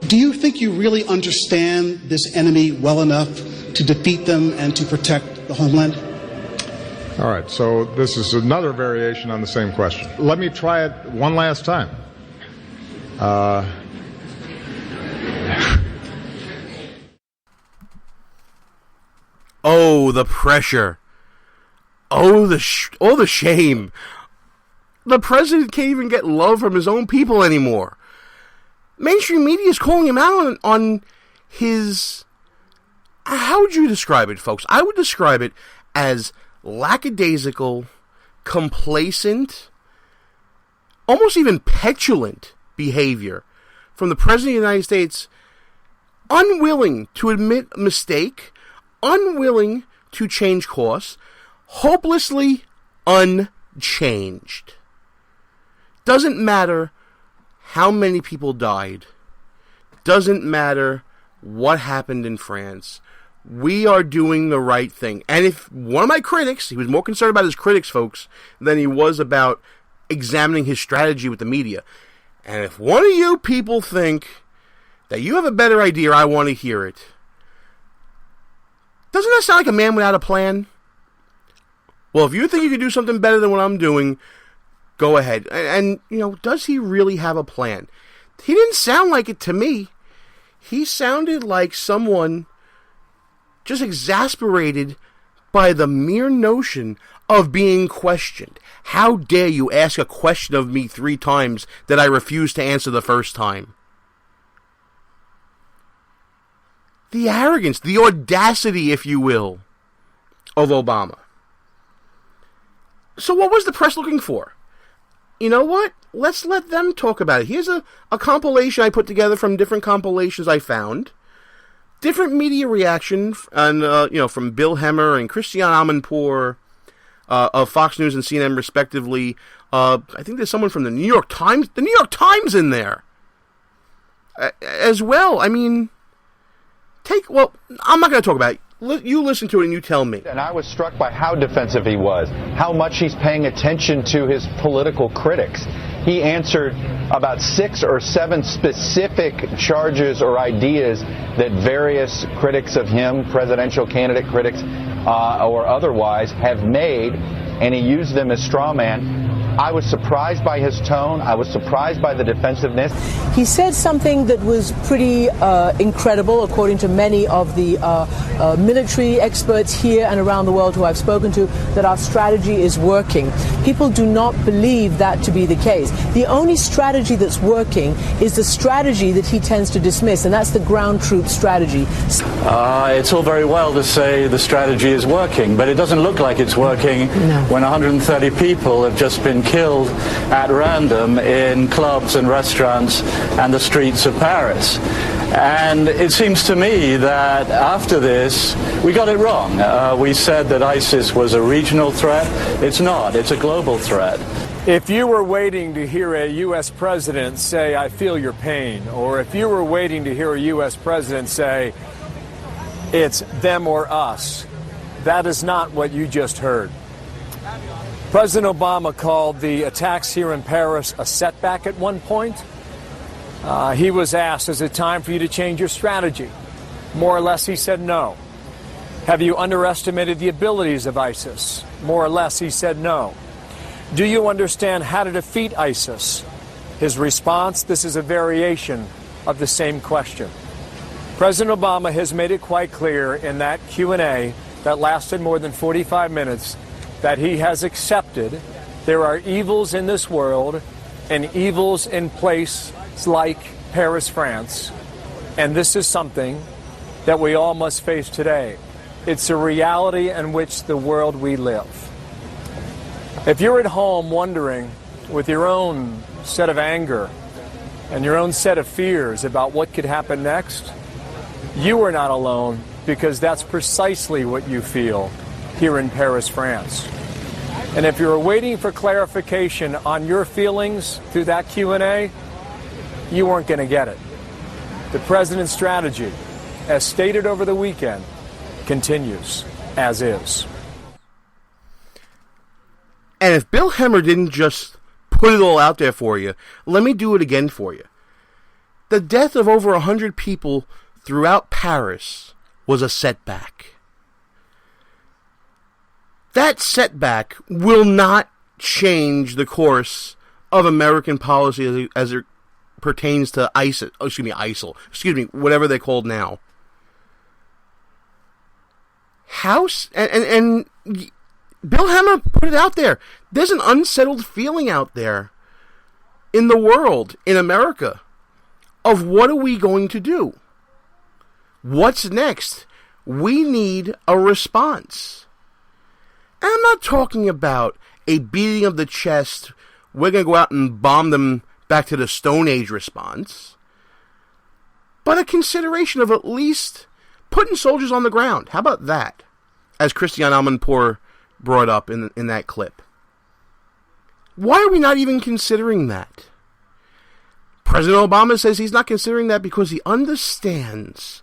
Do you think you really understand this enemy well enough to defeat them and to protect the homeland? All right, so this is another variation on the same question. Let me try it one last time. Oh, the pressure. Oh, the shame. The president can't even get love from his own people anymore. Mainstream media is calling him out on his... How would you describe it, folks? I would describe it as lackadaisical, complacent, almost even petulant behavior from the President of the United States, unwilling to admit a mistake, unwilling to change course, hopelessly unchanged. Doesn't matter how many people died. Doesn't matter what happened in France. We are doing the right thing. And if one of my critics, he was more concerned about his critics, folks, than he was about examining his strategy with the media. And if one of you people think that you have a better idea, I want to hear it. Doesn't that sound like a man without a plan? Well, if you think you can do something better than what I'm doing, go ahead. And, does he really have a plan? He didn't sound like it to me. He sounded like someone just exasperated by the mere notion of being questioned. How dare you ask a question of me 3 times that I refused to answer the first time? The arrogance, the audacity, if you will, of Obama. So what was the press looking for? You know what? Let's let them talk about it. Here's a compilation I put together from different compilations I found. Different media reaction, and from Bill Hemmer and Christiane Amanpour of Fox News and CNN, respectively. I think there's someone from the New York Times. The New York Times in there as well. I mean, I'm not going to talk about it. You listen to it and you tell me. And I was struck by how defensive he was, how much he's paying attention to his political critics. He answered about 6 or 7 specific charges or ideas that various critics of him, presidential candidate critics or otherwise, have made, and he used them as straw man. I was surprised by his tone. I was surprised by the defensiveness. He said something that was pretty incredible, according to many of the military experts here and around the world who I've spoken to, that our strategy is working. People do not believe that to be the case. The only strategy that's working is the strategy that he tends to dismiss, and that's the ground troop strategy. It's all very well to say the strategy is working, but it doesn't look like it's working when 130 people have just been killed at random in clubs and restaurants and the streets of Paris. And it seems to me that after this, we got it wrong. We said that ISIS was a regional threat. It's not. It's a global threat. If you were waiting to hear a U.S. president say, "I feel your pain," or if you were waiting to hear a U.S. president say, "It's them or us," that is not what you just heard. President Obama called the attacks here in Paris a setback at one point. He was asked, is it time for you to change your strategy? More or less, he said no. Have you underestimated the abilities of ISIS? More or less, he said no. Do you understand how to defeat ISIS? His response, this is a variation of the same question. President Obama has made it quite clear in that Q&A that lasted more than 45 minutes that he has accepted there are evils in this world and evils in places like Paris, France. And this is something that we all must face today. It's a reality in which the world we live. If you're at home wondering with your own set of anger and your own set of fears about what could happen next, you are not alone, because that's precisely what you feel here in Paris, France. And if you're waiting for clarification on your feelings through that Q&A, you weren't going to get it. The president's strategy, as stated over the weekend, continues as is. And if Bill Hemmer didn't just put it all out there for you, let me do it again for you. The death of over 100 people throughout Paris was a setback. That setback will not change the course of American policy as it pertains to ISIL, whatever they're called now. House and Bill Hemmer put it out there. There's an unsettled feeling out there in the world, in America, of what are we going to do? What's next? We need a response. And I'm not talking about a beating of the chest, we're going to go out and bomb them back to the Stone Age response, but a consideration of at least putting soldiers on the ground. How about that? As Christiane Amanpour brought up in that clip. Why are we not even considering that? President Obama says he's not considering that because he understands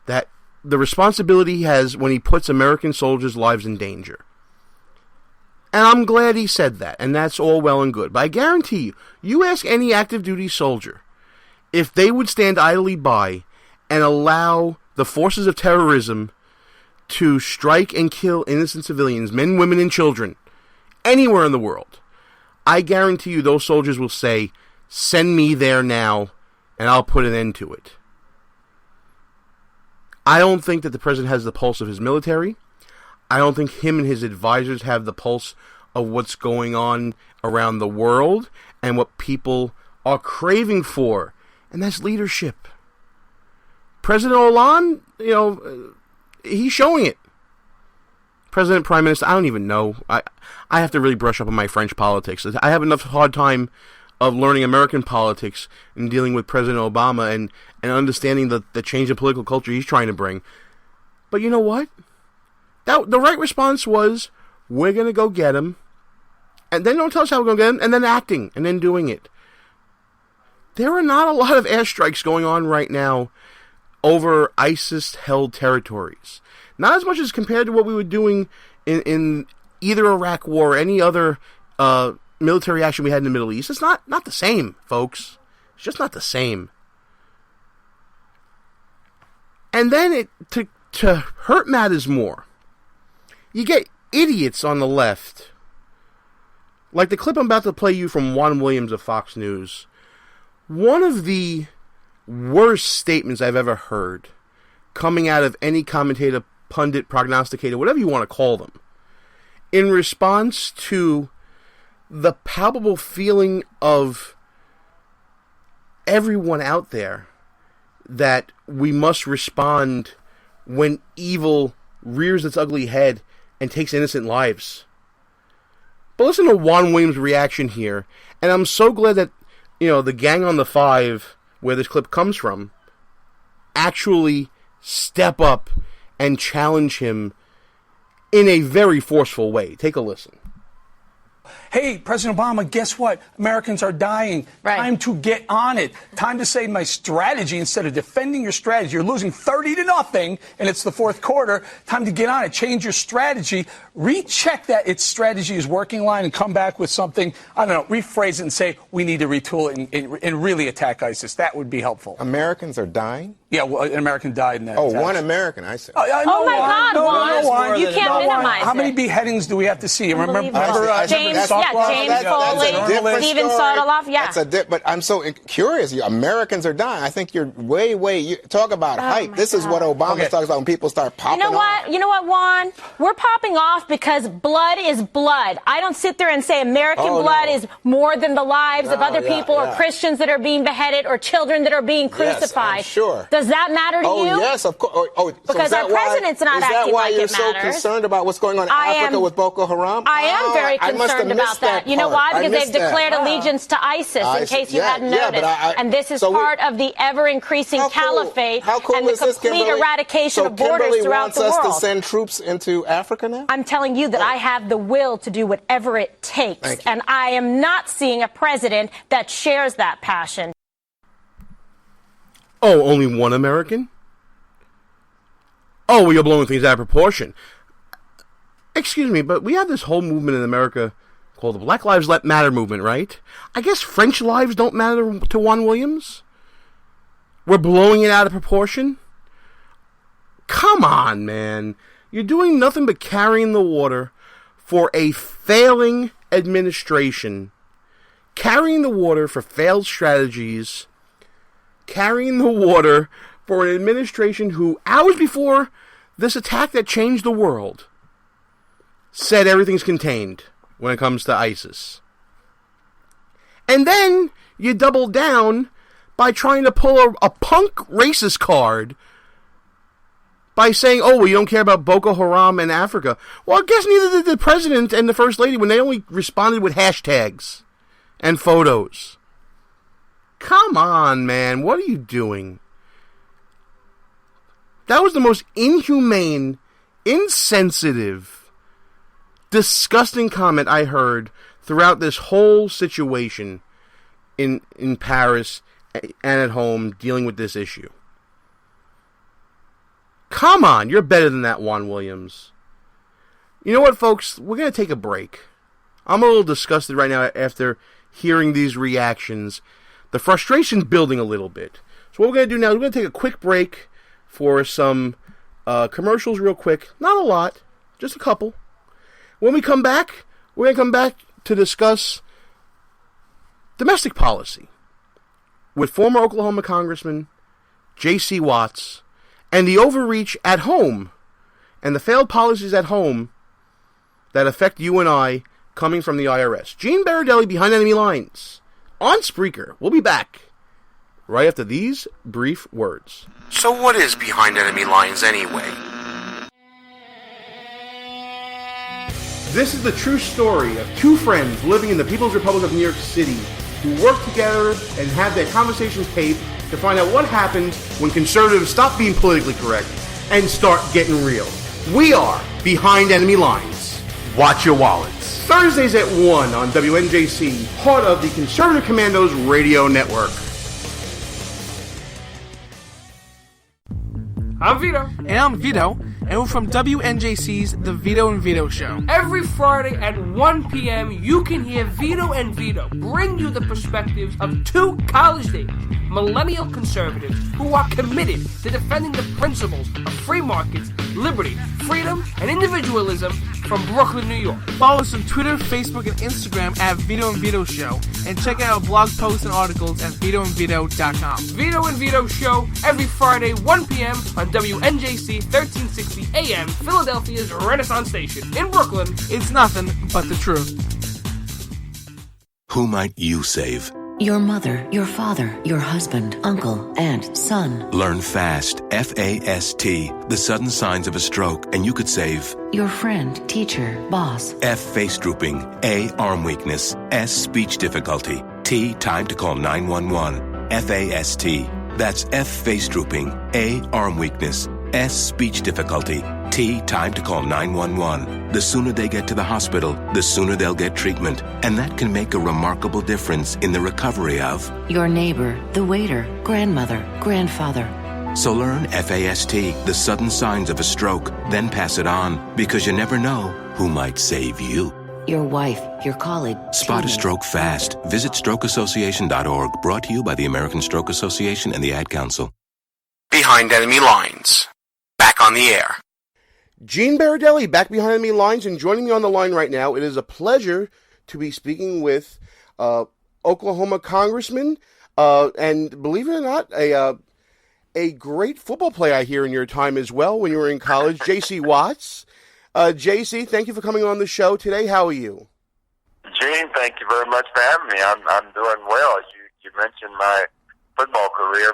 that the responsibility he has when he puts American soldiers' lives in danger. And I'm glad he said that, and that's all well and good. But I guarantee you, you ask any active duty soldier if they would stand idly by and allow the forces of terrorism to strike and kill innocent civilians, men, women, and children, anywhere in the world, I guarantee you those soldiers will say, send me there now, and I'll put an end to it. I don't think that the president has the pulse of his military. I don't think him and his advisors have the pulse of what's going on around the world and what people are craving for, and that's leadership. President Hollande, he's showing it. President, Prime Minister, I don't even know. I have to really brush up on my French politics. I have enough hard time of learning American politics and dealing with President Obama and understanding the change in political culture he's trying to bring. But you know what? The right response was, we're going to go get him, and then don't tell us how we're going to get him, and then acting, and then doing it. There are not a lot of airstrikes going on right now over ISIS-held territories. Not as much as compared to what we were doing in either Iraq War or any other military action we had in the Middle East. It's not the same, folks. It's just not the same. And then to hurt matters more, you get idiots on the left, like the clip I'm about to play you from Juan Williams of Fox News. One of the worst statements I've ever heard coming out of any commentator, pundit, prognosticator, whatever you want to call them, in response to the palpable feeling of everyone out there that we must respond when evil rears its ugly head and takes innocent lives. But listen to Juan Williams' reaction here, and I'm so glad that, the gang on the 5, where this clip comes from, actually step up and challenge him in a very forceful way. Take a listen. Hey, President Obama, guess what? Americans are dying. Right. Time to get on it. Time to say my strategy instead of defending your strategy. You're losing 30-0, and it's the fourth quarter. Time to get on it. Change your strategy. Recheck that its strategy is working line and come back with something, rephrase it and say we need to retool it and really attack ISIS. That would be helpful. Americans are dying? Yeah, well, an American died in that Oh, attack. one American, I said. Oh, my God, Juan. You can't minimize it. How many beheadings do we have to see? Remember James Foley, Stephen Sotomayor, But I'm so curious. Americans are dying. I think you're way. Talk about hype. This is what Obama talks about when people start popping off. You know what, Juan? We're popping off because blood is blood. I don't sit there and say American blood is more than the lives of other people or Christians that are being beheaded or children that are being crucified. Yes, sure. Does that matter to you? Oh, yes, of course. Because our president's not acting like it matters. Is that why you're so concerned about what's going on in Africa with Boko Haram? I am very concerned about that. You know why? Because they've declared allegiance to ISIS, in case you hadn't noticed. And this is part of the ever-increasing caliphate and the complete eradication of borders throughout the world. So Kimberly wants us to send troops into Africa now? I'm telling you that I have the will to do whatever it takes. And I am not seeing a president that shares that passion. Oh, only one American? Oh, well, you're blowing things out of proportion. Excuse me, but we have this whole movement in America called the Black Lives Matter movement, right? I guess French lives don't matter to Juan Williams? We're blowing it out of proportion? Come on, man. You're doing nothing but carrying the water for a failing administration, carrying the water for failed strategies, carrying the water for an administration who, hours before this attack that changed the world, said everything's contained when it comes to ISIS. And then you double down by trying to pull a punk racist card by saying, oh, well, you don't care about Boko Haram in Africa. Well, I guess neither did the president and the first lady when they only responded with hashtags and photos. Come on, man. What are you doing? That was the most inhumane, insensitive, disgusting comment I heard throughout this whole situation in Paris and at home dealing with this issue. Come on, you're better than that, Juan Williams. You know what, folks? We're going to take a break. I'm a little disgusted right now after hearing these reactions. The frustration's building a little bit. So what we're going to do now is we're going to take a quick break for some commercials real quick. Not a lot, just a couple. When we come back, we're going to come back to discuss domestic policy with former Oklahoma Congressman J.C. and the overreach at home and the failed policies at home that affect you and I coming from the IRS. Gene Baradelli, Behind Enemy Lines, on Spreaker. We'll be back right after these brief words. So what is Behind Enemy Lines anyway? This is the true story of two friends living in the People's Republic of New York City who work together and have their conversations taped to find out what happens when conservatives stop being politically correct and start getting real. We are Behind Enemy Lines. Watch your wallets. Thursdays at 1 on WNJC, part of the Conservative Commandos Radio Network. I'm Vito. And I'm Vito. And we're from WNJC's The Vito and Vito Show. Every Friday at 1 p.m., you can hear Vito and Vito bring you the perspectives of two college-age millennial conservatives who are committed to defending the principles of free markets, liberty, freedom, and individualism from Brooklyn, New York. Follow us on Twitter, Facebook, and Instagram at Vito and Vito Show, and check out our blog posts and articles at vitoandvito.com. Vito and Vito Show every Friday, 1 p.m. on WNJC 1360 AM, Philadelphia's Renaissance Station. In Brooklyn, it's nothing but the truth. Who might you save? Your mother, your father, your husband, uncle, aunt, son. Learn FAST, F-A-S-T, the sudden signs of a stroke, and you could save your friend, teacher, boss. F, face drooping. A, arm weakness. S, speech difficulty. T, time to call 911. F-A-S-T. That's F, face drooping. A, arm weakness. S, speech difficulty. T, time to call 911. The sooner they get to the hospital, the sooner they'll get treatment. And that can make a remarkable difference in the recovery of your neighbor, the waiter, grandmother, grandfather. So learn FAST, the sudden signs of a stroke, then pass it on, because you never know who might save you. Your wife, your colleague. Spot a stroke fast. Visit strokeassociation.org. Brought to you by the American Stroke Association and the Ad Council. Behind Enemy Lines. Back on the air. Gene Baradelli, back behind enemy lines, and joining me on the line right now, it is a pleasure to be speaking with Oklahoma Congressman, and believe it or not, a great football player I hear in your time as well when you were in college, J.C. J.C., thank you for coming on the show today. How are you? Gene, thank you very much for having me. I'm doing well. You mentioned my football career.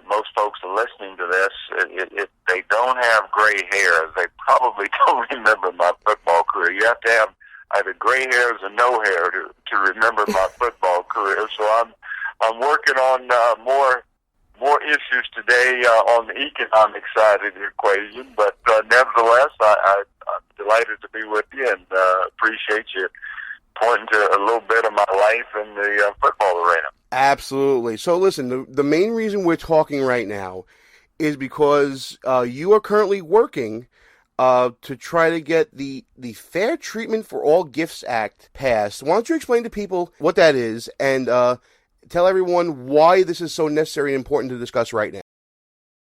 Most folks are listening to this. If they don't have gray hair, they probably don't remember my football career. You have to have either gray hairs or no hair to remember my football career. So I'm working on more issues today on the economic side of the equation. But nevertheless, I'm delighted to be with you and appreciate you pointing to a little bit of my life in the football arena. Absolutely. So listen, the main reason we're talking right now is because you are currently working to try to get the Fair Treatment for All Gifts Act passed. Why don't you explain to people what that is and Tell everyone why this is so necessary and important to discuss right now.